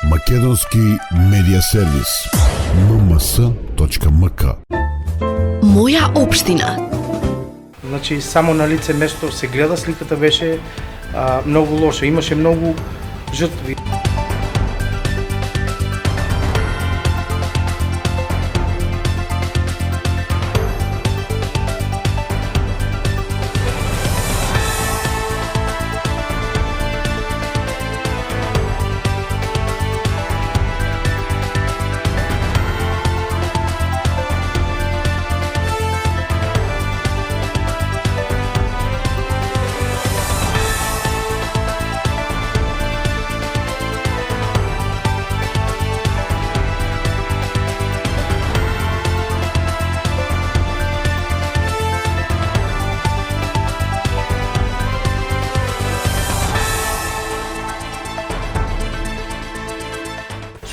Македонски медиа сервис mms.mk. Моја општина. Значи, само на лице место се гледа, сликата беше многу лоша, имаше многу жртви.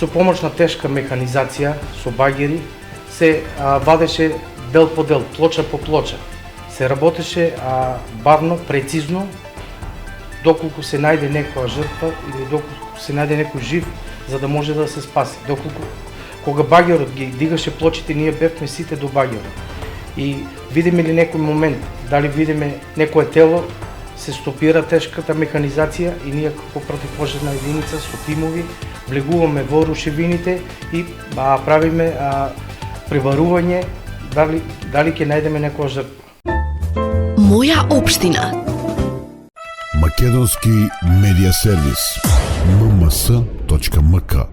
Со помош на тешка механизација, со багери, се вадеше дел по дел, плоча по плоча. Се работеше бавно, прецизно, доколку се најде некоја жртва или доколку се најде некој жив, за да може да се спаси. Доколку кога багерот ги дигаше плочите, ние бевме сите до багерот. И видиме ли некој момент, дали видиме некое тело, се стопира тешката механизација и ние како противпожарна единица со тимови влегуваме во рушевините и правиме пребарување дали ќе најдеме некоја жртва. Моја општина. Македонски медиа сервис mms.mk.